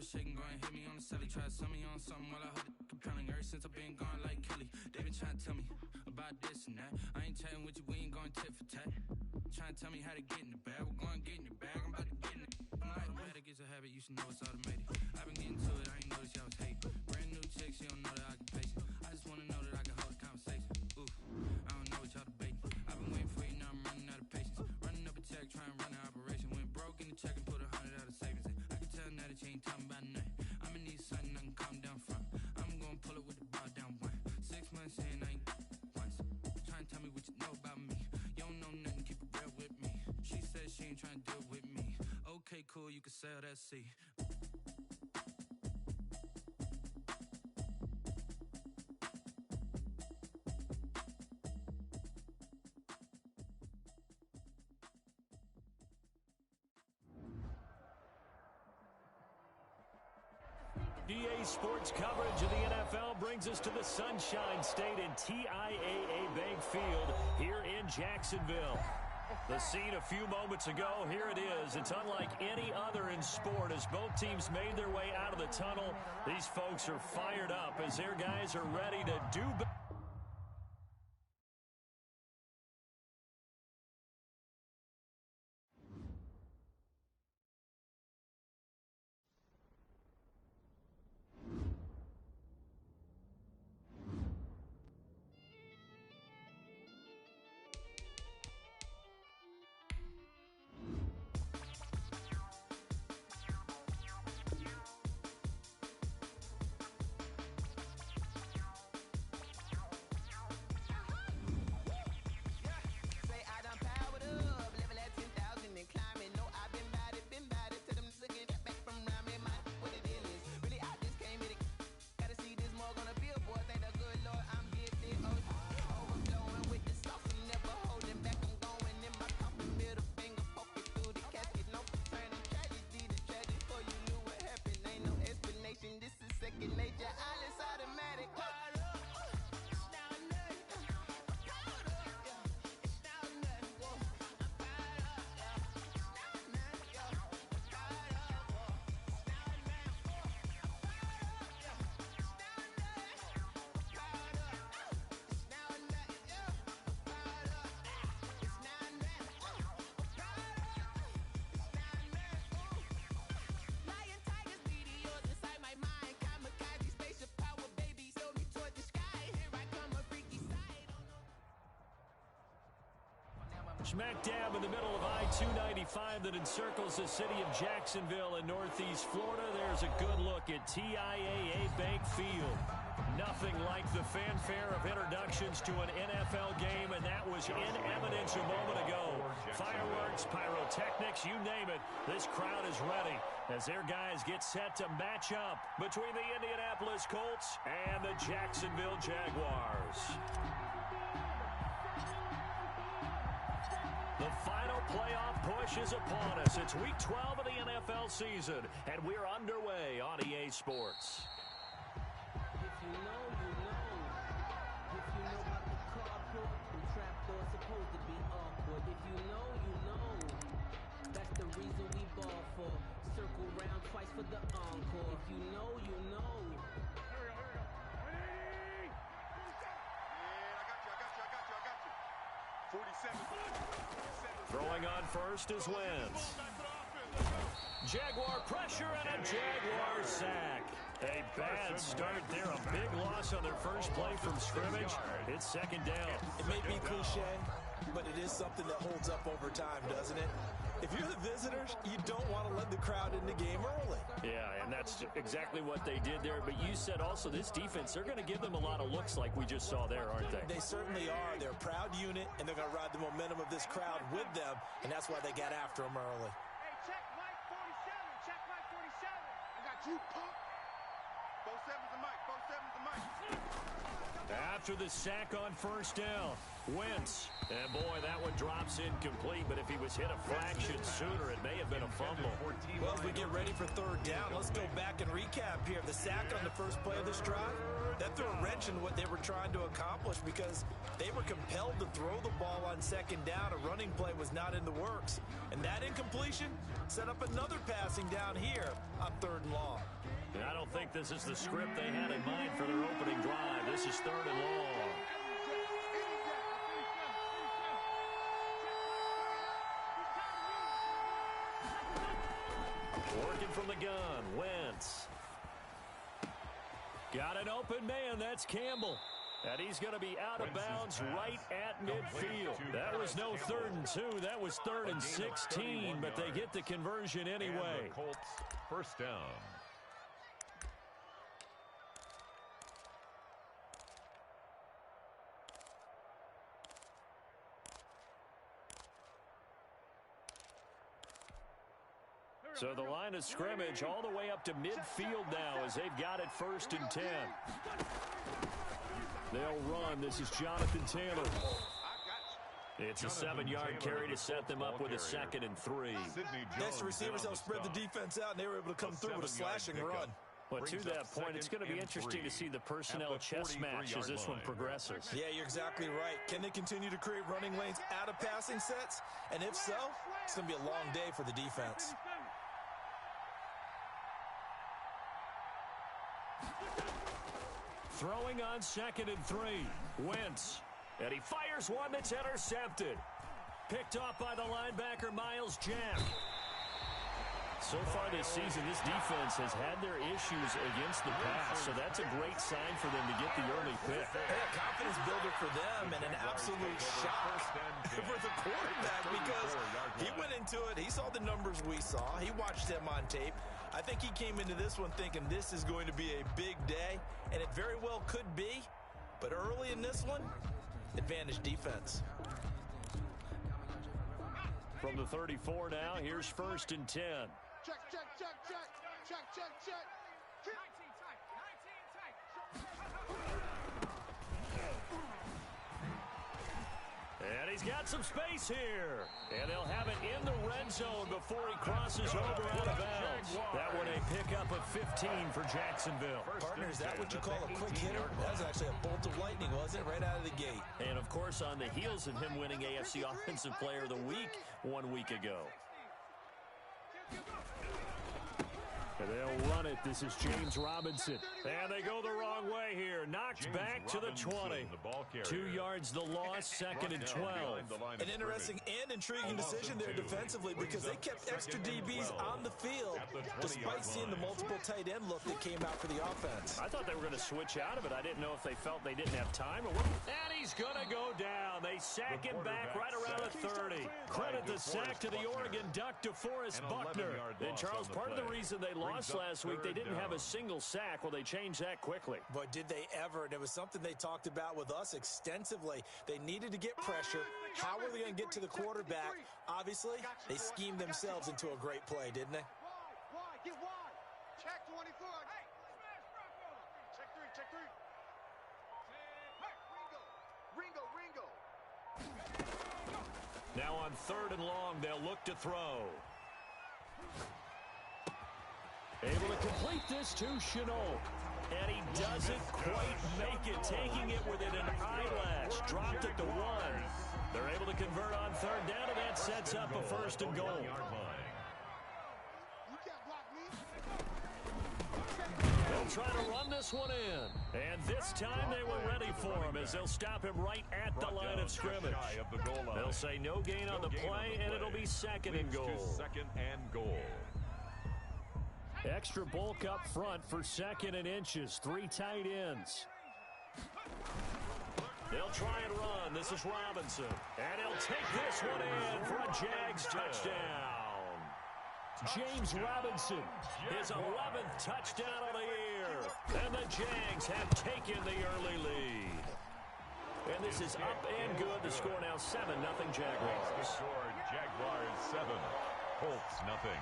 shaking, go and hit me on the celly. Try to sell me on something while I heard it compelling. Ever since I've been gone like Kelly, they been trying to tell me about this and that. I ain't chatting with you, we ain't going tit for tat. Trying to tell me how to get in the bag. We're going to get in the bag, I'm about to get in it. I'm like, automatic is a habit, you should know it's automated. I've been getting to it, I ain't noticed y'all was hating. Brand new chick, she don't know that I can pace it. I just want to know that I can hold a conversation. Oof, I don't know what y'all debating. I've been waiting for you, now I'm running out of patience. Running up a check, trying to run an operation. Went broke in the check and put 100 out of savings. I can tell now that you ain't talking about nothing. I'ma need something I can calm down from. I'm gonna pull it with the ball down one. 6 months in, I ain't once. Trying to tell me what you know about me. You don't know nothing, keep it real with me. She said she ain't trying to deal with me. Okay, cool, you can sell that seat. GA Sports coverage of the NFL brings us to the Sunshine State and TIAA Bank Field here in Jacksonville. The scene a few moments ago, here it is. It's unlike any other in sport as both teams made their way out of the tunnel. These folks are fired up as their guys are ready to do better. Smack dab in the middle of I-295 that encircles the city of Jacksonville in northeast Florida. There's a good look at TIAA Bank Field. Nothing like the fanfare of introductions to an NFL game, and that was in evidence a moment ago. Fireworks, pyrotechnics, you name it. This crowd is ready as their guys get set to match up between the Indianapolis Colts and the Jacksonville Jaguars. The final playoff push is upon us. It's week 12 of the NFL season, and we're underway on EA Sports. If you know, you know. If you know about the carport, the trapdoor's supposed to be awkward. If you know, you know. That's the reason we ball for. Circle round twice for the encore. If you know, you know. Throwing on first is Wentz. Jaguar pressure and a Jaguar sack. A bad start there. A big loss on their first play from scrimmage. It's second down. It may be cliche, but it is something that holds up over time, doesn't it? If you're the visitors, you don't want to let the crowd in the game early. Yeah, and that's exactly what they did there. But you said also this defense, they're going to give them a lot of looks like we just saw there, aren't they? They certainly are. They're a proud unit, and they're going to ride the momentum of this crowd with them, and that's why they got after them early. Hey, check Mike 47. Check Mike 47. I got you, punk. 47's the mic. 47's the mic. After the sack on first down, Wentz. And boy, that one drops incomplete, but if he was hit a fraction sooner, it may have been a fumble. Well, as we get ready for third down, let's go back and recap here. The sack on the first play of this drive, that threw a wrench in what they were trying to accomplish because they were compelled to throw the ball on second down. A running play was not in the works. And that incompletion set up another passing down here on third and long. this is the script they had in mind for their opening drive. This is 3rd and long. Working from the gun, Wentz. Got an open man, that's Campbell. And he's going to be out of bounds right at midfield. That was no 3rd and 2. That was 3rd and 16, but they get the conversion anyway. Colts, first down. So the line of scrimmage all the way up to midfield now as they've got it 1st and 10. They'll run. This is Jonathan Taylor. It's a 7-yard carry to set them up with a 2nd and 3. Next to receivers, they'll spread the defense out, and they were able to come through with a slashing run. But to that point, it's going to be interesting to see the personnel chess match as this one progresses. Yeah, you're exactly right. Can they continue to create running lanes out of passing sets? And if so, it's going to be a long day for the defense. Throwing on 2nd and 3. Wentz. And he fires one that's intercepted. Picked off by the linebacker, Miles Jack. So far this season, this defense has had their issues against the pass, so that's a great sign for them to get the early pick. Hey, a confidence builder for them and an absolute shock for the quarterback because he went into it. He saw the numbers we saw. He watched them on tape. I think he came into this one thinking this is going to be a big day, and it very well could be. But early in this one, advantage defense. From the 34 now, here's 1st and 10. Check, check, check, check. Check, check, check. 19 tight. 19 tight. And he's got some space here. And they'll have it in the red zone before he crosses over out of bounds. That one a pickup of 15 for Jacksonville. Partner, is that what you call a quick hitter? That was actually a bolt of lightning, wasn't it? Right out of the gate. And, of course, on the heels of him winning AFC Offensive Player of the Week 1 week ago. And they'll run it. This is James Robinson. And they go the wrong way here. Knocked back to the 20. 2 yards the loss, 2nd and 12. An interesting and intriguing decision there defensively because they kept extra DBs on the field despite seeing the multiple tight end look that came out for the offense. I thought they were going to switch out of it. I didn't know if they felt they didn't have time or what. And he's going to go down. They sack him back right around the 30. Credit the sack to the Oregon Duck, DeForest Buckner. And Charles, part of the reason they lost last week, they didn't have a single sack. Well, they changed that quickly. But did they ever? And it was something they talked about with us extensively. They needed to get pressure. How were they going to get to the quarterback? Obviously, they schemed themselves into a great play, didn't they? Wide, get wide. Check 24. Hey, check 3, check 3. Ringo. Now on 3rd and long, they'll look to throw. Able to complete this to Chenault. And he doesn't quite make it, taking it within an eyelash. Dropped it to 1. They're able to convert on 3rd down, and that sets up a 1st and goal. They'll try to run this one in. And this time they were ready for him as they'll stop him right at the line of scrimmage. They'll say no gain on the play, and it'll be 2nd and goal. 2nd and goal. Extra bulk up front for 2nd and inches. 3 tight ends. They'll try and run. This is Robinson. And he'll take this one in for a Jags touchdown. James Robinson, his 11th touchdown of the year. And the Jags have taken the early lead. And this is up and good. The score now 7-0 Jaguars. Jaguars 7, Colts nothing.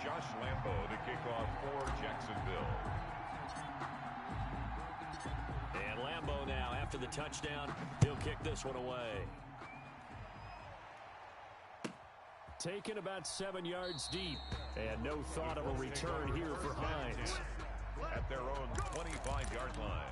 Josh Lambo to kick off for Jacksonville. And Lambo now, after the touchdown, he'll kick this one away. Taken about 7 yards deep. And no thought of a return here for Hines. At their own 25-yard line.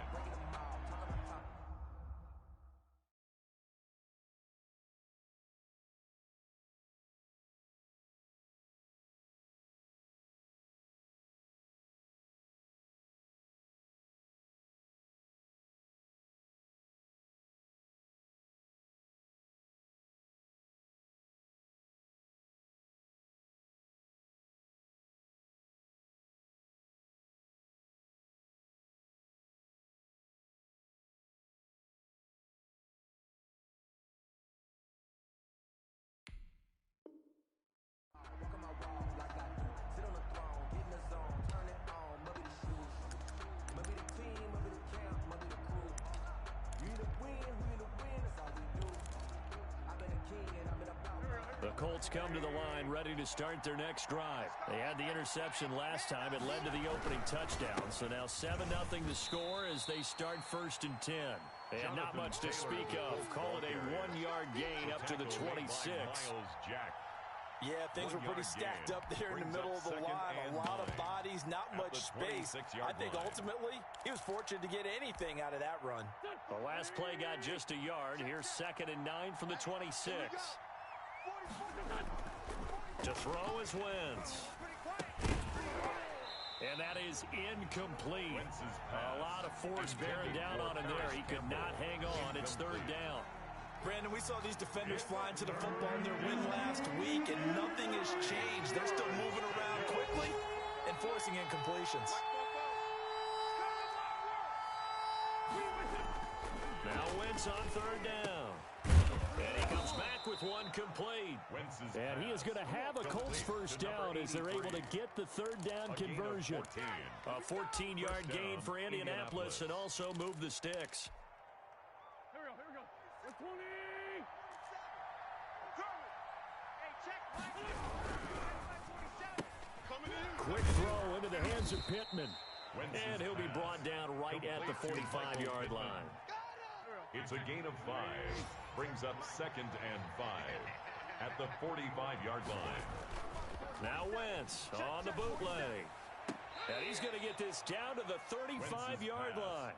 Colts come to the line ready to start their next drive. They had the interception last time. It led to the opening touchdown. So now 7-0 the score as they start 1st and 10. And not much to speak of. Call it a 1-yard gain up to the 26. Yeah, things were pretty stacked up there in the middle of the line. A lot of bodies, not much space. I think ultimately he was fortunate to get anything out of that run. The last play got just a yard. Here's 2nd and 9 from the 26. To throw is Wentz. And that is incomplete. A lot of force bearing down on him there. He could not hang on. It's 3rd down. Brandon, we saw these defenders flying to the football in their win last week, and nothing has changed. They're still moving around quickly and forcing incompletions. Now Wentz on 3rd down. And he comes back with one complete. And he is going to have a Colts first down as they're able to get the 3rd down conversion. A 14-yard gain for Indianapolis and also move the sticks. Here we go. 20. Quick throw into the hands of Pittman. And he'll be brought down right at the 45-yard line. It's a gain of 5. Brings up 2nd and 5 at the 45-yard line. Now Wentz on the bootleg. And he's going to get this down to the 35-yard line.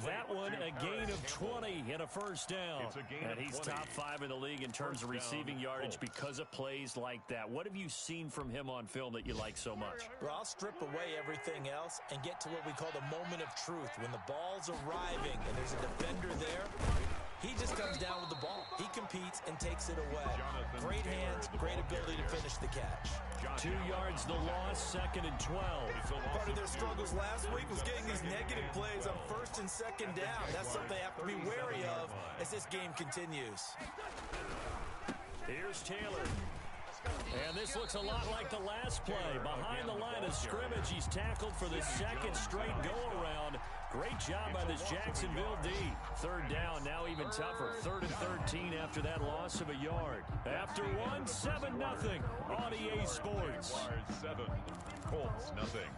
That one a gain of 20 and a first down. And he's top 5 in the league in terms of receiving yardage because of plays like that. What have you seen from him on film that you like so much? Well, I'll strip away everything else and get to what we call the moment of truth. When the ball's arriving and there's a defender there, he just comes down with the ball. He competes and takes it away. Great hands, great ability to finish the catch. 2 yards the loss, 2nd and 12. Part of their struggles last week was getting these negative plays on 1st and 2nd down. That's something they have to be wary of as this game continues. Here's Taylor. And this looks a lot like the last play. Behind the line of scrimmage, he's tackled for the 2nd straight go-around. Great job by this Jacksonville D. 3rd down, now even tougher. 3rd and 13 after that loss of a yard. After one, 7-0 on EA Sports. 7, Colts nothing.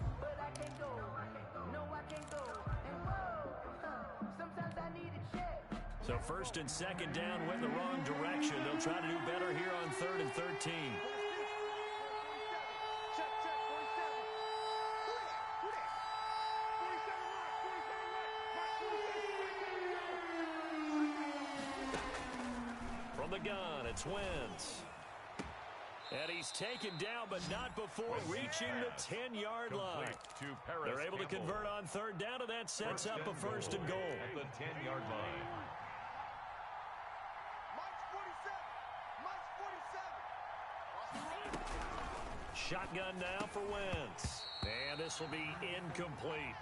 So 1st and 2nd down went the wrong direction. They'll try to do better here on 3rd and 13. From the gun, it's Wentz. And he's taken down, but not before reaching the 10-yard line. They're able to convert on 3rd down, and that sets up a 1st and goal. At the 10-yard line. Shotgun now for Wentz. And this will be incomplete.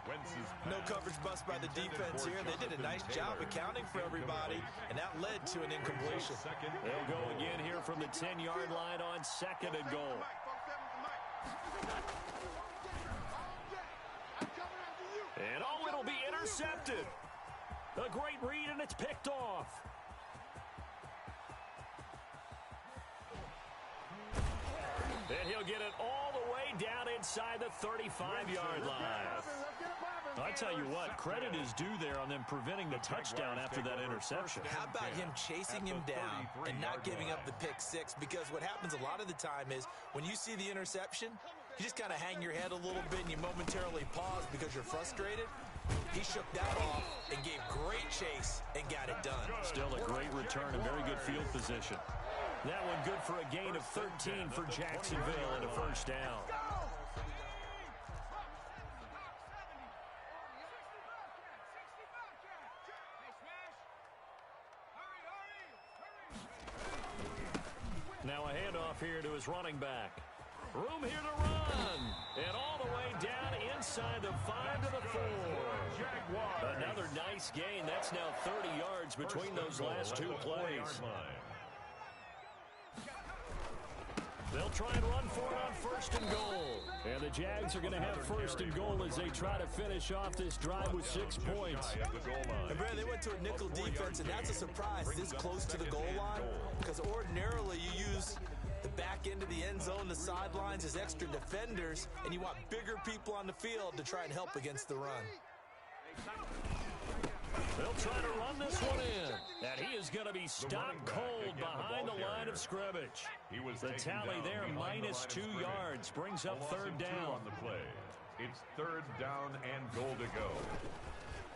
No coverage bust by the defense here. They did a nice job accounting for everybody, and that led to an incompletion. They'll go again here from the 10-yard line on 2nd and goal. And oh, it'll be intercepted. A great read, and it's picked off. And he'll get it all the way down inside the 35-yard line. I tell you what, credit is due there on them preventing the touchdown after that interception. How about him chasing him down and not giving up the pick 6? Because what happens a lot of the time is when you see the interception, you just kind of hang your head a little bit and you momentarily pause because you're frustrated. He shook that off and gave great chase and got it done. Still a great return and very good field position. That one good for a gain of 13 for Jacksonville and a 1st down. Now a handoff here to his running back. Room here to run. And all the way down inside the 5 to the 4. Another nice gain. That's now 30 yards between those last 2 plays. They'll try and run for it on 1st and goal. And the Jags are going to have 1st and goal as they try to finish off this drive with 6 points. And Brad, they went to a nickel defense, and that's a surprise this close to the goal line because ordinarily you use the back end of the end zone, the sidelines, as extra defenders, and you want bigger people on the field to try and help against the run. They'll try to run this one in, and he is going to be stopped cold behind the line of scrimmage. The tally there, -2 yards, brings up third down. On the play. It's third down and goal to go.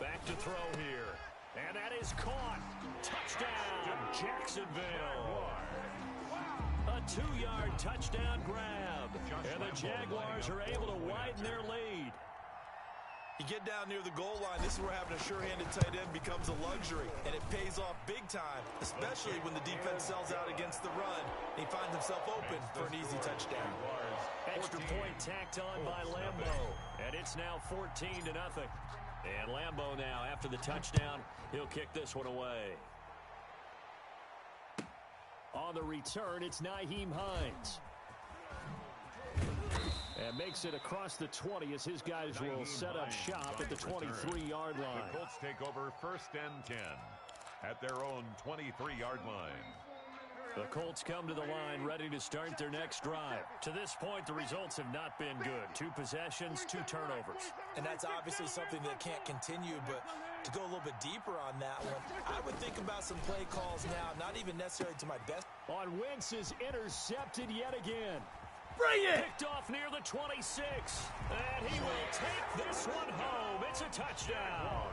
Back to throw here, and that is caught. Touchdown, Jacksonville. A 2-yard touchdown grab, and the Jaguars are able to widen their lead. You get down near the goal line, this is where having a sure-handed tight end becomes a luxury, and it pays off big time, especially when the defense sells out against the run, and he finds himself open for an easy touchdown. Extra point tacked on by Lambo, and it's now 14-0. And Lambo now, after the touchdown, he'll kick this one away. On the return, it's Nyheim Hines. And makes it across the 20 as his guys will set up shop at the 23-yard line. The Colts take over 1st and 10 at their own 23-yard line. The Colts come to the line ready to start their next drive. To this point, the results have not been good. 2 possessions, 2 turnovers. And that's obviously something that can't continue, but to go a little bit deeper on that one, I would think about some play calls now, not even necessarily to my best. On Wentz is intercepted yet again. Bring it! Picked off near the 26. And he will take this one home. It's a touchdown.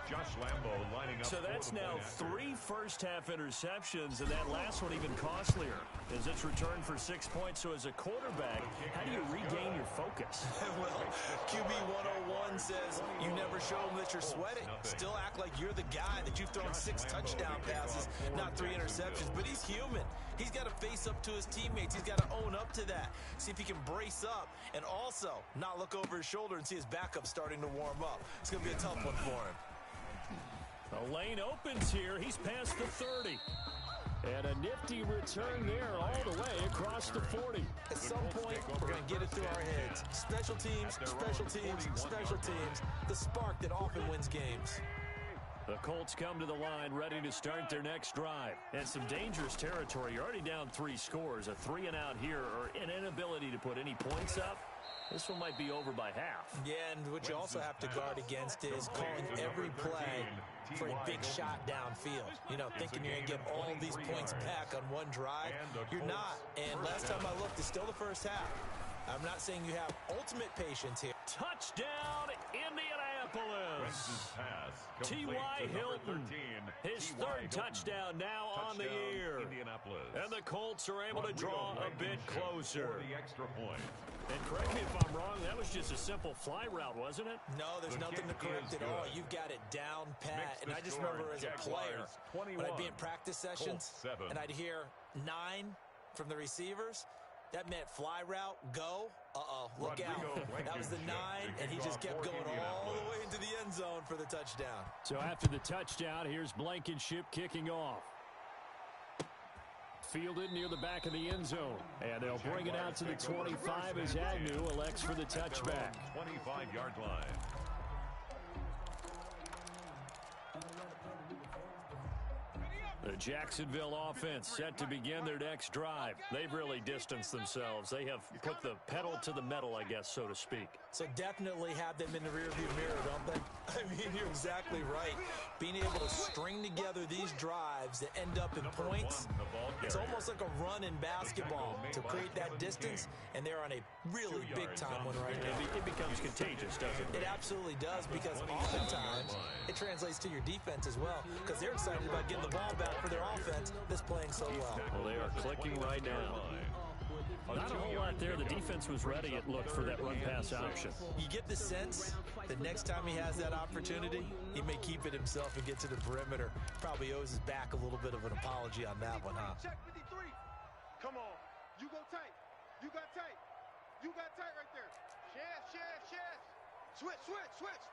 Josh Lambo lining up. So that's now 3 first-half interceptions, and that last one even costlier as it's returned for 6 points. So as a quarterback, how do you regain your focus? Well, QB 101 says you never show them that you're sweating. Still act like you're the guy, that you've thrown 6 touchdown passes, not 3 interceptions. But he's human. He's got to face up to his teammates. He's got to own up to that. See if he can brace up and also not look over his shoulder and see his backup starting to warm up. It's going to be a tough one for him. The lane opens here. He's past the 30. And a nifty return there all the way across the 40. At some point, we're going to get it through our heads. Special teams, special teams, special teams. The spark that often wins games. The Colts come to the line ready to start their next drive. And some dangerous territory. You're already down 3 scores. A 3-and-out here, or an inability to put any points up. This one might be over by half. Yeah, and what you also have to guard against is calling every play for a big shot downfield. You know, thinking you're going to get all these points back on one drive. You're not. And last time I looked, it's still the first half. I'm not saying you have ultimate patience here. Touchdown, Indianapolis. T.Y. Hilton, his 3rd touchdown now on the year. And the Colts are able to draw a bit closer. The extra point. And correct me if I'm wrong, that was just a simple fly route, wasn't it? No, there's nothing to correct at all. You've got it down pat. And I just remember as a player, when I'd be in practice sessions, and I'd hear 9 from the receivers, that meant fly route, go. Uh-oh, look out. That was the 9, and he just kept going all the way into the end zone for the touchdown. So after the touchdown, here's Blankenship kicking off. Fielded near the back of the end zone. And they'll bring it out to the 25 as Agnew elects for the touchback. 25-yard line. The Jacksonville offense set to begin their next drive. They've really distanced themselves. They have put the pedal to the metal, I guess, so to speak. So definitely have them in the rearview mirror, don't they? I mean, you're exactly right. Being able to string together these drives that end up in points, it's almost like a run in basketball to create that distance, and they're on a really big-time one right now. It becomes contagious, doesn't it? It absolutely does, because oftentimes it translates to your defense as well, because they're excited about getting the ball back for their offense that's playing so well. Well, they are clicking right now. Not a whole lot there. The defense was ready, it looked, for that run-pass option. You get the sense that next time he has that opportunity, he may keep it himself and get to the perimeter. Probably owes his back a little bit of an apology on that one, huh? Check 53. Come on. You go tight. You got tight. You got tight right there. Shares. Switch.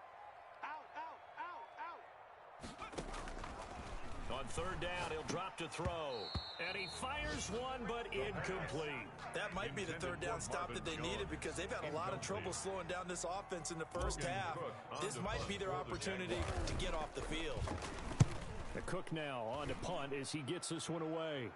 Out. On 3rd down, he'll drop to throw. And he fires one, but incomplete. That might be the 3rd down stop that they needed, because they've had a lot of trouble slowing down this offense in the first half. This might be their opportunity to get off the field. The Cook now on to punt as he gets this one away.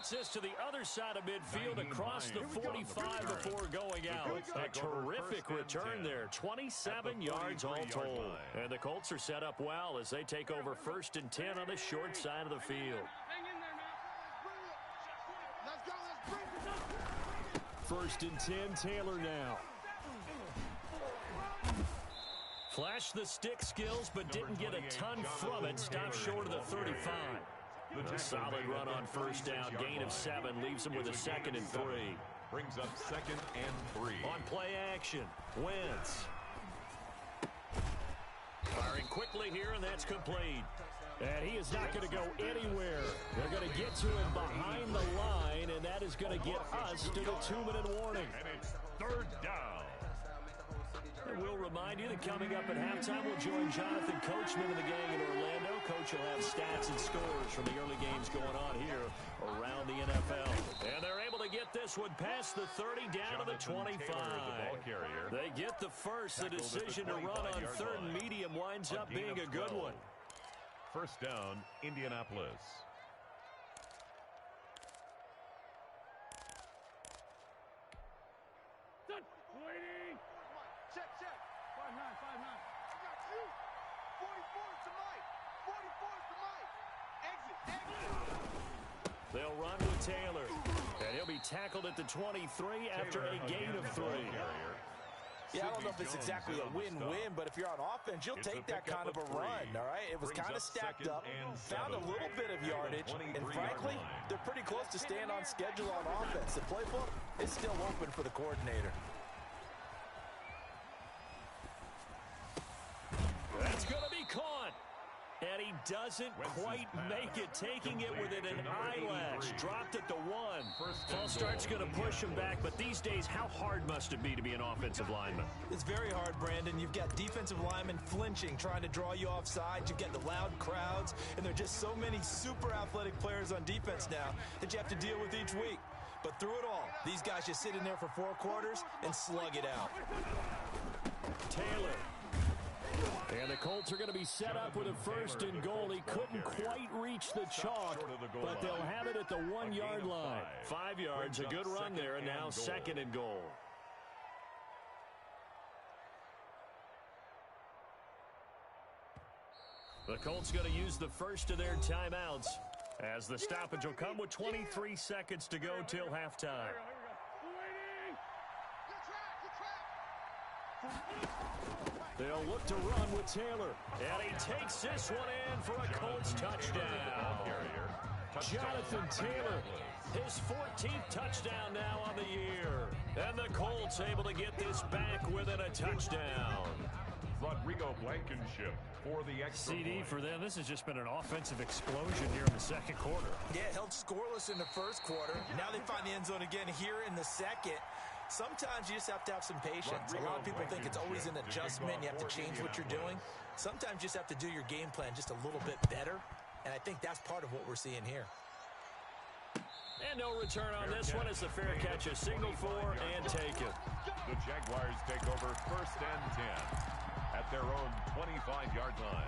gets this to the other side of midfield across the 45 before going out. A terrific return there. 27 yards all told. And the Colts are set up well as they take over 1st and 10 on the short side of the field. 1st and 10, Taylor now. Flashed the stick skills, but didn't get a ton from it. Stopped short of the 35. A solid run on 1st down. Gain of 7 leaves him with a 2nd and 3. Brings up 2nd and 3. On play action, Wentz. Firing quickly here, and that's complete. And he is not going to go anywhere. They're going to get to him behind the line, and that is going to get us to the 2-minute warning. And it's 3rd down. And we'll remind you that coming up at halftime, we'll join Jonathan Coachman and the gang in Orlando. Coach will have stats and scores from the early games going on here around the NFL. And they're able to get this one past the 30 down to the 25. They get the first. The decision to run on 3rd and medium winds up being a good one. 1st down, Indianapolis. Waiting. Check. 5'9", 5'9". I got you. 44 to Mike. 44 to Mike. Exit. They'll run with Taylor. And he'll be tackled at the 23 after a gain of 3. Yeah, I don't know if it's exactly a win-win, but if you're on offense, you'll take that kind of a run, all right? It was kind of stacked up, found a little bit of yardage, and frankly, they're pretty close to staying on schedule on offense. The playbook is still open for the coordinator. That's going to be caught. And he doesn't quite make it, taking it within an eyelash. Dropped at the 1. False start's going to push him back, but these days, how hard must it be to be an offensive lineman? It's very hard, Brandon. You've got defensive linemen flinching, trying to draw you off sides. You've got the loud crowds, and there are just so many super athletic players on defense now that you have to deal with each week. But through it all, these guys just sit in there for 4 quarters and slug it out. Taylor. And the Colts are going to be set up with a 1st and goal. He couldn't quite reach the chalk, but they'll have it at the 1-yard line. 5 yards, a good run there, and now 2nd and goal. The Colts going to use the first of their timeouts as the stoppage will come with 23 seconds to go till halftime. They'll look to run with Taylor. And he takes this one in for a Colts touchdown. Jonathan Taylor, his 14th touchdown now on the year. And the Colts able to get this back within a touchdown. Rodrigo Blankenship for the extra CD point. for them. This has just been an offensive explosion here in the 2nd quarter. Yeah, held scoreless in the 1st quarter. Now they find the end zone again here in the 2nd. Sometimes you just have to have some patience. A lot of people think it's always an adjustment. You have to change what you're doing. Sometimes you just have to do your game plan just a little bit better. And I think that's part of what we're seeing here. And no return on this one as the fair catch is signaled for and taken. The Jaguars take over 1st and 10 at their own 25-yard line.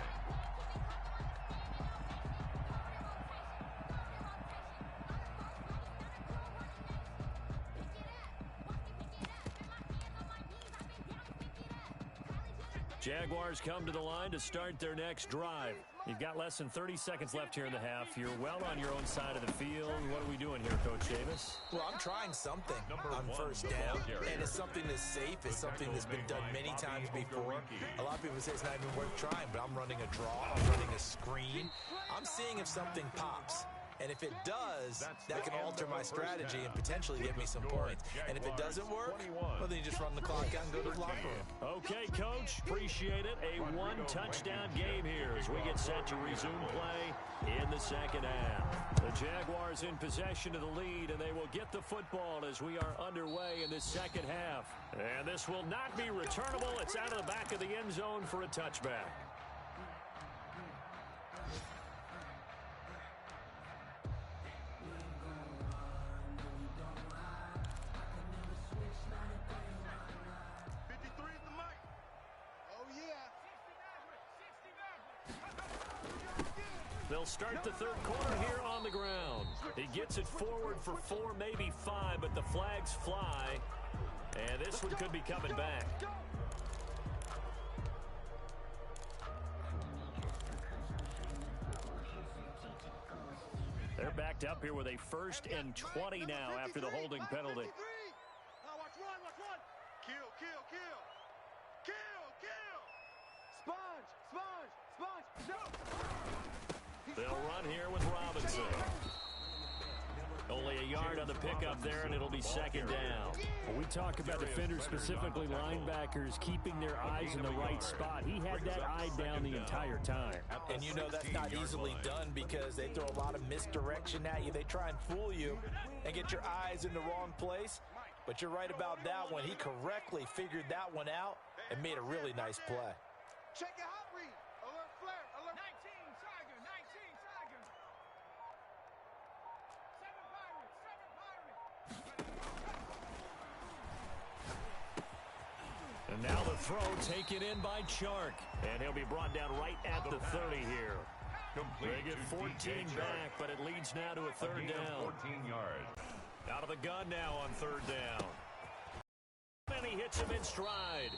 Jaguars come to the line to start their next drive. You've got less than 30 seconds left here in the half. You're well on your own side of the field. What are we doing here, Coach Davis? Well, I'm trying something on 1st down, and it's something that's safe. It's something that's been done many times before. A lot of people say it's not even worth trying, but I'm running a draw. I'm running a screen. I'm seeing if something pops. And if it does, that can alter my strategy and potentially get me some points. And if it doesn't work, well, then you just run the clock out and go to the locker room. Okay, Coach. Appreciate it. A 1-touchdown game here as we get set to resume play in the 2nd half. The Jaguars in possession of the lead, and they will get the football as we are underway in this 2nd half. And this will not be returnable. It's out of the back of the end zone for a touchback. They'll start the third quarter here on the ground. He gets it forward for 4, maybe 5, but the flags fly. And this one could be coming back. They're backed up here with a 1st and 20 now after the holding penalty. Watch one. Kill. Sponge. They'll run here with Robinson. Only a yard on the pickup there, and it'll be 2nd down. When we talk about defenders, specifically linebackers, keeping their eyes in the right spot. He had that eye down the entire time. And you know that's not easily done because they throw a lot of misdirection at you. They try and fool you and get your eyes in the wrong place. But you're right about that one. He correctly figured that one out and made a really nice play. Check your hot read. Alert flare. Alert. 19 Tiger. 19 Tiger. 7 Pirates. 7 Pirates. And now the throw taken in by Chark. And he'll be brought down right at the 30 here. They get 14 back, but it leads now to a 3rd down. 14 yards. Out of the gun now on 3rd down. And he hits him in stride.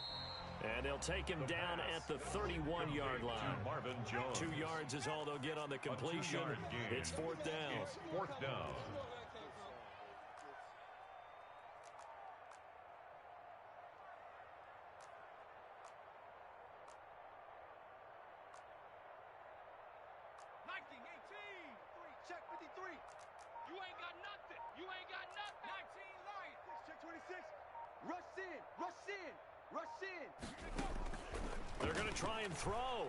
And they'll take him down at the 31-yard line. Marvin Jones. 2 yards is all they'll get on the completion. It's 4th down. It's 4th down. Check 53. You ain't got nothing. 19 Lions. Check 26. Rush in. They're going to try and throw.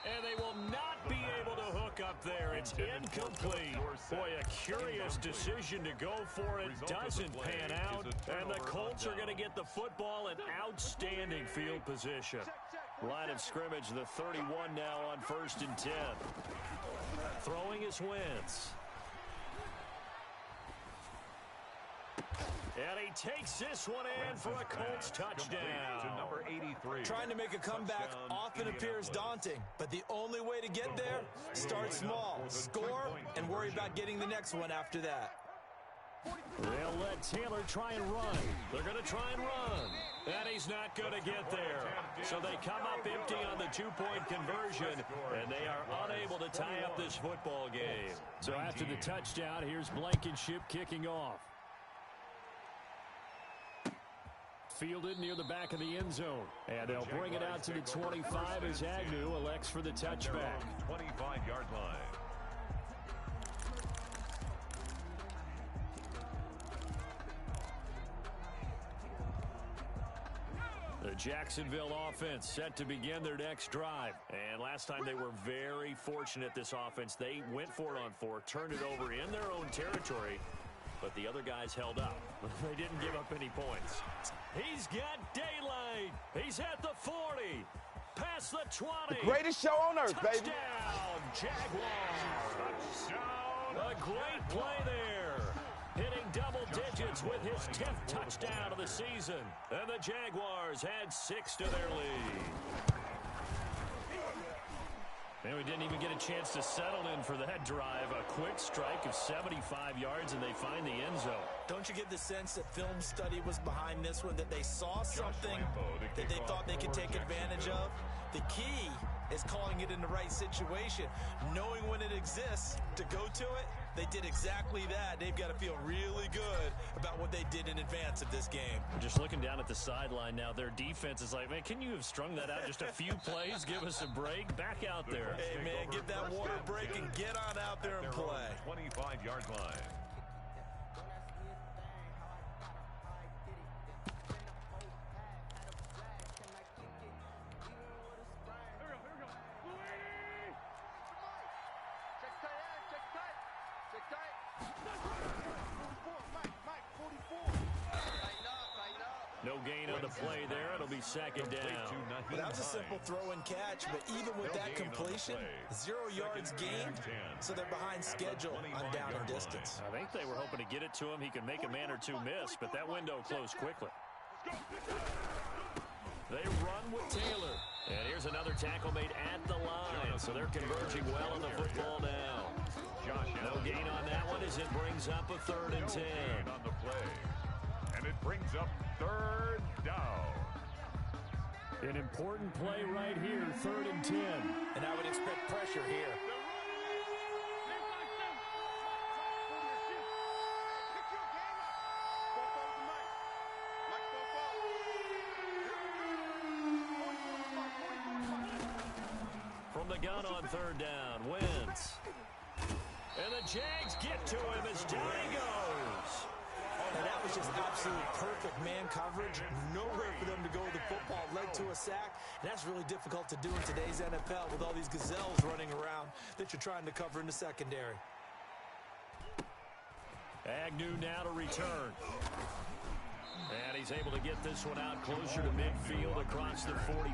And they will not be able to hook up there. It's incomplete. Boy, a curious decision to go for it. Doesn't pan out. And the Colts are going to get the football in outstanding field position. Line of scrimmage, the 31 now on 1st and 10. Throwing is Wentz. And he takes this one in for a Colts touchdown. To number 83. Trying to make a comeback often appears daunting, but the only way to get there, start small, score, and worry about getting the next one after that. They'll let Taylor try and run. They're going to try and run. And he's not going to get there. So they come up empty on the 2-point conversion, and they are unable to tie up this football game. So after the touchdown, here's Blankenship kicking off. Fielded near the back of the end zone. And they'll bring it out to the 25 as Agnew elects for the touchback. 25-yard line. The Jacksonville offense set to begin their next drive. And last time they were very fortunate, this offense. They went for it on 4, turned it over in their own territory, but the other guys held up. They didn't give up any points. He's got daylight. He's at the 40. Past the 20. The greatest show on earth, baby. Touchdown, Jaguars. Touchdown. A great play there. Hitting double digits with his 10th touchdown of the season. And the Jaguars add 6 to their lead. And we didn't even get a chance to settle in for that drive. A quick strike of 75 yards, and they find the end zone. Don't you get the sense that film study was behind this one, that they saw something that they thought they could take advantage of? The key is calling it in the right situation, knowing when it exists to go to it. They did exactly that. They've got to feel really good about what they did in advance of this game. Just looking down at the sideline now, their defense is like, man, can you have strung that out just a few plays? Give us a break. Back out there. Hey, man, get that water break and get on out there and play. 25-yard line. No gain on the play there. It'll be 2nd down. Well, that was a simple throw and catch, but even with that completion, 0 yards gained, so they're behind schedule on down and distance. I think they were hoping to get it to him. He can make a man or two miss, but that window closed quickly. They run with Taylor. And here's another tackle made at the line. So they're converging well on the football now. No gain on that one as it brings up a 3rd and 10. On the play. And it brings up 3rd down. An important play right here, 3rd and 10. And I would expect pressure here. From the gun on 3rd down, Wentz. And the Jags get to him as down he goes. And that was just absolute perfect man coverage. Nowhere for them to go with the football. Led to a sack. And that's really difficult to do in today's NFL with all these gazelles running around that you're trying to cover in the secondary. Agnew now to return. And he's able to get this one out closer to midfield across the 45.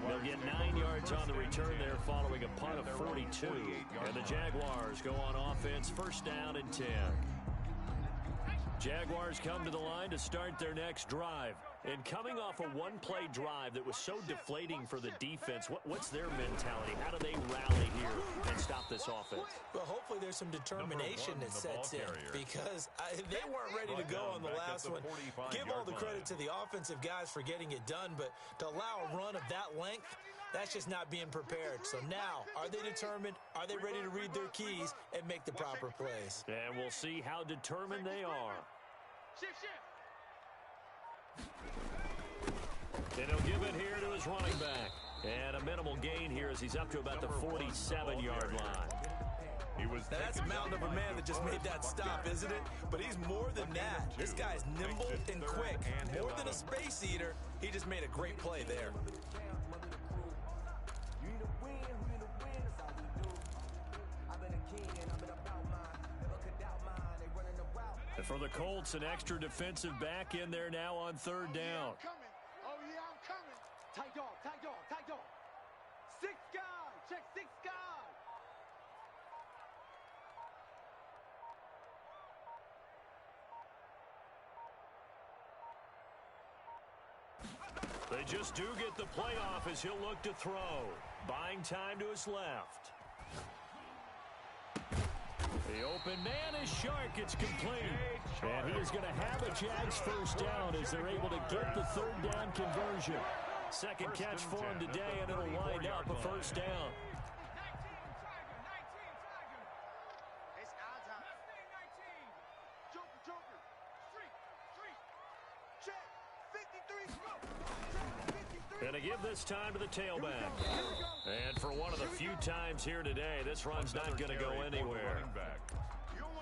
They'll get 9 yards on the return there following a punt of 42. And the Jaguars go on offense, 1st down and 10. Jaguars come to the line to start their next drive. And coming off a one-play drive that was so deflating for the defense, what's their mentality? How do they rally here and stop this offense? Well, hopefully there's some determination that sets in because they weren't ready to go on the last one. Give all the credit to the offensive guys for getting it done, but to allow a run of that length, that's just not being prepared. So now, are they determined? Are they ready to read their keys and make the proper plays? And we'll see how determined they are. And he'll give it here to his running back. And a minimal gain here as he's up to about the 47-yard line. Now that's a mountain of a man that just made that stop, isn't it? But he's more than that. This guy's nimble and quick. More than a space eater, he just made a great play there. And for the Colts, an extra defensive back in there now on 3rd down. Oh, yeah, I'm coming. Tight dog, tight dog, tight dog. 6 guys. Check 6 guys. They just do get the playoff as he'll look to throw. Buying time to his left. The open man is Shark. It's complete. And he is going to have a Jags 1st down as they're able to get the 3rd down conversion. Second catch for him today, and it'll wind up a 1st down. And to give this time to the tailback. And for one of the few times here today, this run's not going to go anywhere.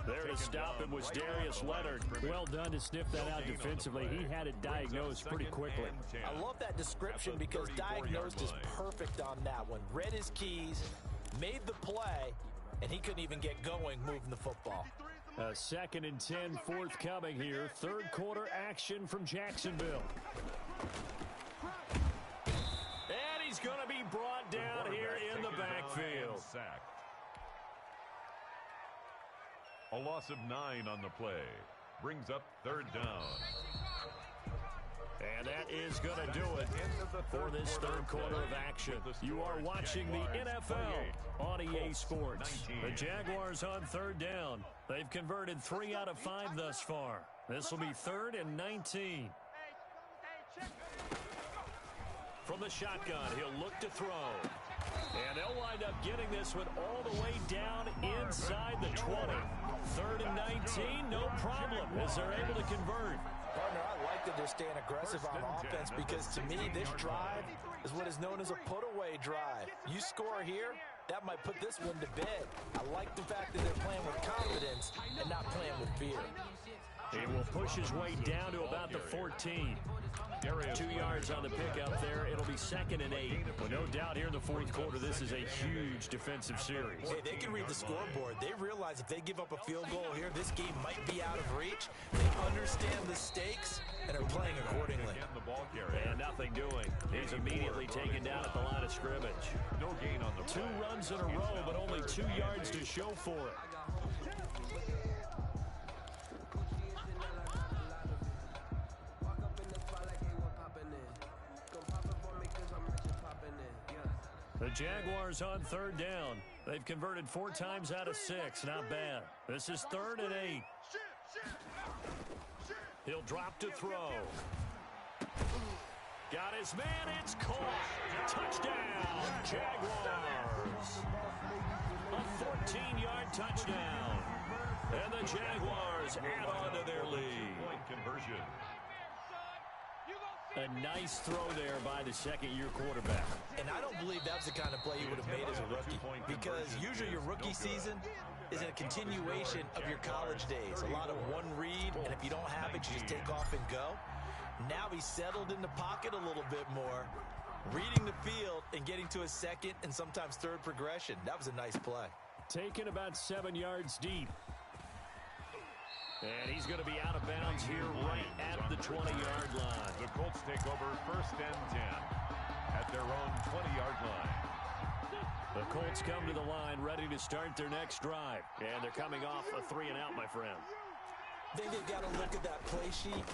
There to stop him was Darius Leonard. Well done to sniff that out defensively. He had it diagnosed pretty quickly. I love that description because diagnosed is perfect on that one. Read his keys, made the play, and he couldn't even get going moving the football. 2nd and 10 forthcoming here. 3rd quarter action from Jacksonville. And he's going to be brought down here in the backfield. A loss of 9 on the play. Brings up 3rd down. And that is going to do it for this 3rd quarter of action. You are watching the NFL on EA Sports. The Jaguars on 3rd down. They've converted 3 out of 5 thus far. This will be 3rd and 19. From the shotgun, he'll look to throw. And they'll wind up getting this one all the way down inside the 20. 3rd and 19, no problem, as they're able to convert. Partner, I like that they're staying aggressive on offense because to me, this drive is what is known as a put-away drive. You score here, that might put this one to bed. I like the fact that they're playing with confidence and not playing with fear. He will push his way down to about the 14. 2 yards on the pickup there. It'll be 2nd and 8. Well, no doubt here in the 4th quarter, this is a huge defensive series. Hey, they can read the scoreboard. They realize if they give up a field goal here, this game might be out of reach. They understand the stakes and are playing accordingly. And nothing doing. He's immediately taken down at the line of scrimmage. No gain on the 2 runs in a row, but only 2 yards to show for it. Jaguars on third down. They've converted 4 times out of 6. Not bad. This is 3rd and 8. He'll drop to throw. Got his man. It's caught. Touchdown, Jaguars. A 14-yard touchdown. And the Jaguars add on to their lead. Conversion. A nice throw there by the second-year quarterback. And I don't believe that's the kind of play you would have made as a rookie, because usually your rookie season is a continuation of your college days. A lot of one read, and if you don't have it, you just take off and go. Now he's settled in the pocket a little bit more, reading the field and getting to a second and sometimes third progression. That was a nice play. Taken about 7 yards deep. And he's going to be out of bounds here right at the 20-yard line. The Colts take over 1st and 10 at their own 20-yard line. The Colts come to the line ready to start their next drive. And they're coming off a 3-and-out, my friend. I think they've got to look at that play sheet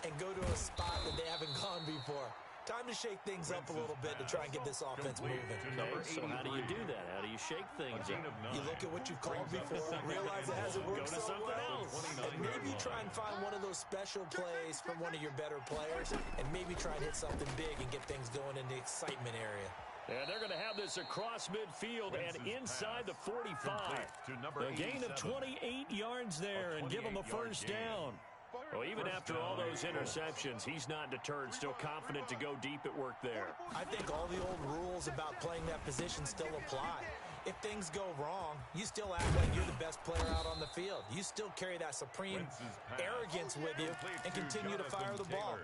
and go to a spot that they haven't gone before. Time to shake things up a little bit to try and get this offense moving. Okay, so how do you do that? How do you shake things up? You look at what you've called before, realize it hasn't worked so well, and maybe try and find one of those special plays from one of your better players, and maybe try and hit something big and get things going in the excitement area. And they're going to have this across midfield and inside the 45. A gain of 28 yards there and give them a first down. Well, even after all those interceptions, he's not deterred, still confident to go deep at work there. I think all the old rules about playing that position still apply. If things go wrong, you still act like you're the best player out on the field. You still carry that supreme arrogance with you and continue to fire the ball.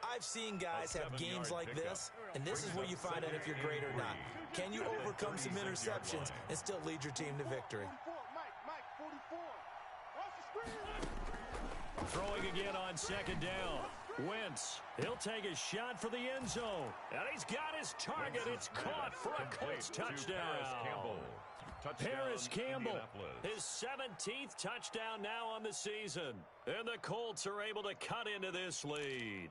I've seen guys have games like this, and this is where you find out if you're great or not. Can you overcome some interceptions and still lead your team to victory? Throwing again on 2nd down. Wentz, he'll take a shot for the end zone. And he's got his target. It's caught for a Colts touchdown. Paris Campbell, his 17th touchdown now on the season. And the Colts are able to cut into this lead.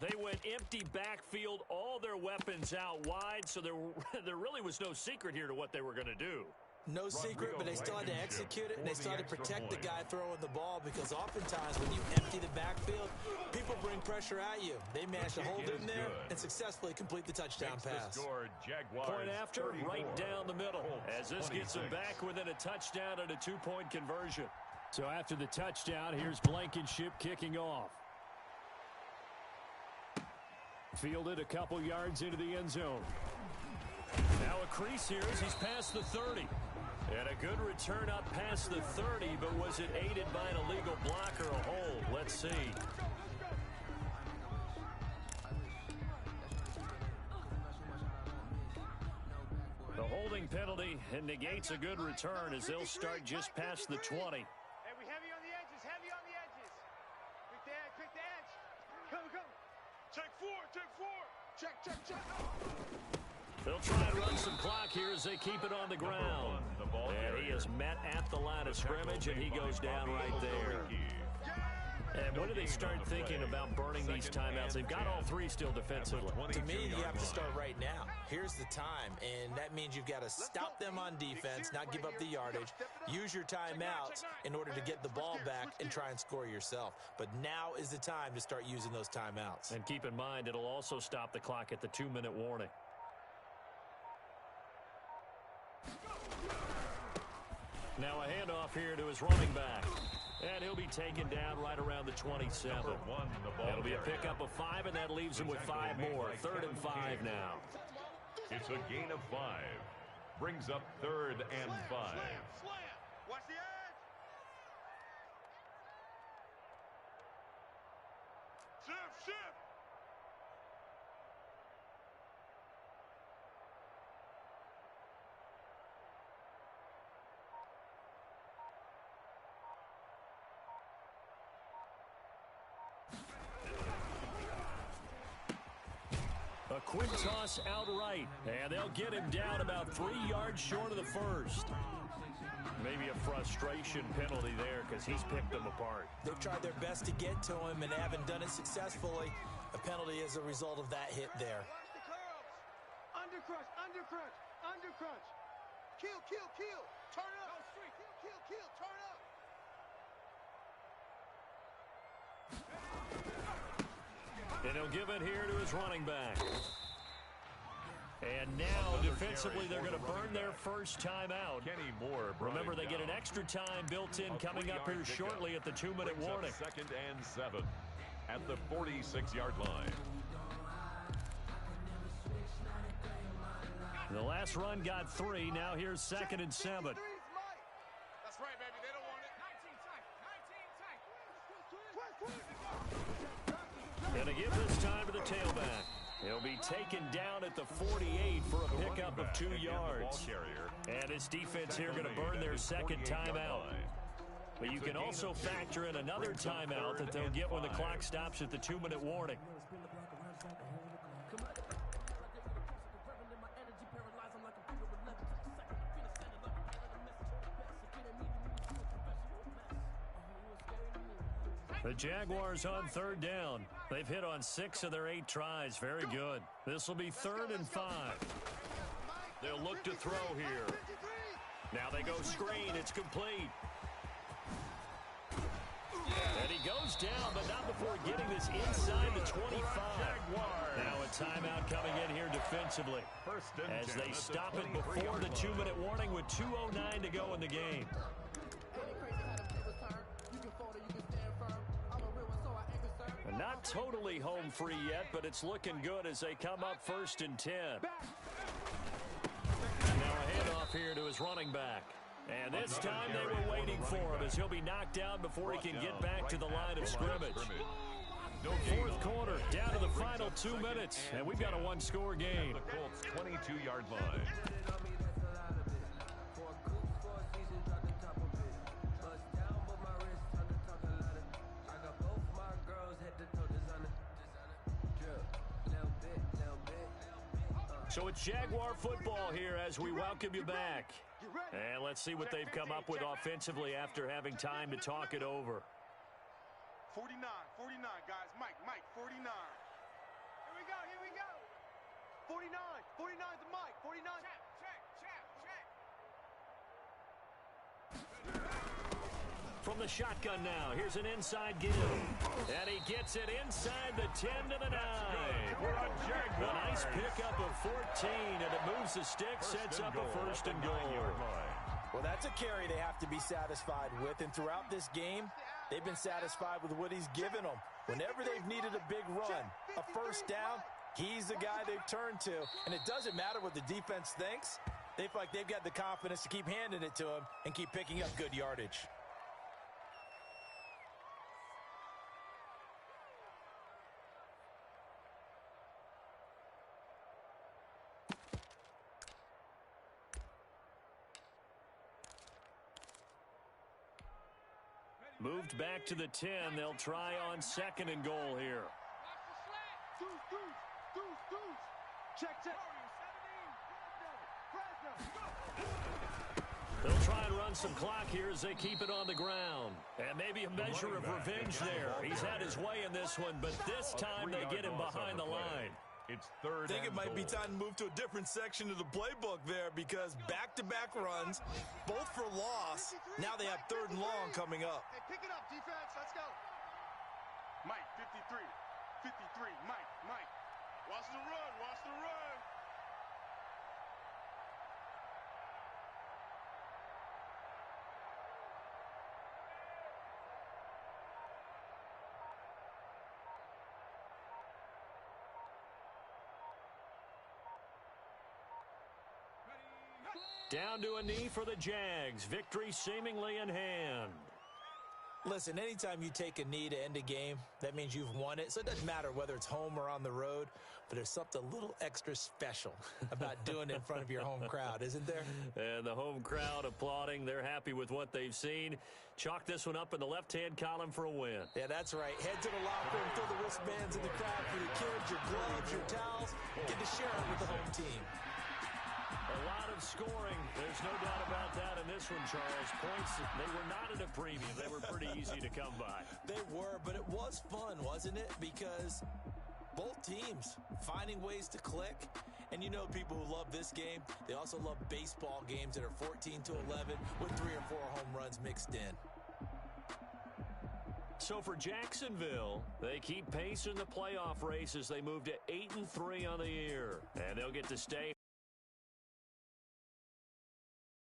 They went empty backfield, all their weapons out wide, so there really was no secret here to what they were going to do. No secret, but they still had to execute it, and they still had to protect the guy throwing the ball, because oftentimes when you empty the backfield, people bring pressure at you. They managed to hold it in there and successfully complete the touchdown pass. Point after, right down the middle, as this gets them back within a touchdown and a 2-point conversion. So after the touchdown, here's Blankenship kicking off. Fielded a couple yards into the end zone. Now a crease here as he's past the 30. And a good return up past the 30, but was it aided by an illegal block or a hold? Let's see. The holding penalty and negates a good return as they'll start just past the 20. Hey, we heavy on the edges, heavy on the edges. Pick the edge. Come. Check 4. Check. They'll try and run some clock here as they keep it on the ground. And he is met at the line of scrimmage, and he goes down right there. And when do they start thinking about burning these timeouts? They've got all 3 still defensively. To me, you have to start right now. Here's the time, and that means you've got to stop them on defense, not give up the yardage, use your timeouts in order to get the ball back and try and score yourself. But now is the time to start using those timeouts. And keep in mind, it'll also stop the clock at the 2-minute warning. Now a handoff here to his running back. And he'll be taken down right around the 27. It'll be a pickup of 5, and that leaves him with 5 more. 3rd and 5 now. It's a gain of 5. Brings up 3rd and 5. Slam. Watch the edge. Shift. A quick toss outright, and they'll get him down about 3 yards short of the first. Maybe a frustration penalty there because he's picked them apart. They've tried their best to get to him and haven't done it successfully. A penalty as a result of that hit there. Under crunch, under crunch, under crunch. Kill, kill, kill. Turn up. Kill, kill, kill. Turn up. And he'll give it here to his running back. And now, defensively, they're going to burn their first timeout. Remember, they get an extra time built in coming up here shortly at the 2-minute warning. 2nd and 7 at the 46-yard line. The last run got 3. Now here's 2nd and 7. That's right, baby. They don't want it. 19 tight. 19 tight. And to give this time to the tailback. He'll be taken down at the 48 for a pickup of 2 yards. And his defense here going to burn their second timeout. But you can also factor in another timeout that they'll get when the clock stops at the 2-minute warning. The Jaguars on 3rd down. They've hit on 6 of their 8 tries. Very good. This will be 3rd and 5. They'll look to throw here. Now they go screen. It's complete. And he goes down, but not before getting this inside the 25. Now a timeout coming in here defensively as they stop it before the 2-minute warning with 2:09 to go in the game. Not totally home free yet, but it's looking good as they come up 1st and 10. Now a handoff here to his running back. And this time they were waiting for him as he'll be knocked down before he can get back to the line of scrimmage. 4th quarter, down to the final 2 minutes, and we've got a 1-score game. The Colts 22-yard line. So it's Jaguar football here as we welcome you back. And let's see what they've come up with offensively after having time to talk it over. 49, 49, guys. Mike, 49. Here we go, here we go. 49 to Mike, 49. From the shotgun now, here's an inside give. And he gets it inside the 10 to the 9. A nice pickup of 14, and it moves the stick, sets up a 1st and goal. Well, that's a carry they have to be satisfied with, and throughout this game, they've been satisfied with what he's given them. Whenever they've needed a big run, a 1st down, he's the guy they've turned to, and it doesn't matter what the defense thinks. They feel like they've got the confidence to keep handing it to him and keep picking up good yardage. Moved back to the 10. They'll try on 2nd and goal here. Check. They'll try and run some clock here as they keep it on the ground. And maybe a measure of revenge there. He's had his way in this one, but this time they get him behind the line. It's 3rd. I think it might be time to move to a different section of the playbook there because back-to-back runs, both for loss. Now they have 3rd and long coming up. Hey, pick it up, defense. Let's go. Mike, 53. Mike. Watch the run. Down to a knee for the Jags. Victory seemingly in hand. Listen, anytime you take a knee to end a game, that means you've won it. So it doesn't matter whether it's home or on the road, but there's something a little extra special about doing it in front of your home crowd, isn't there? And the home crowd applauding. They're happy with what they've seen. Chalk this one up in the left-hand column for a win. Yeah, that's right. Head to the locker room, throw the wristbands in the crowd for your kids, your gloves, your towels. Get to share it with the home team. A lot of scoring. There's no doubt about that in this one, Charles. Points, they were not at a premium. They were pretty easy to come by. They were, but it was fun, wasn't it? Because both teams finding ways to click. And you know people who love this game, they also love baseball games that are 14-11 with 3 or 4 home runs mixed in. So for Jacksonville, they keep pace in the playoff race as they move to 8-3 on the year. And they'll get to stay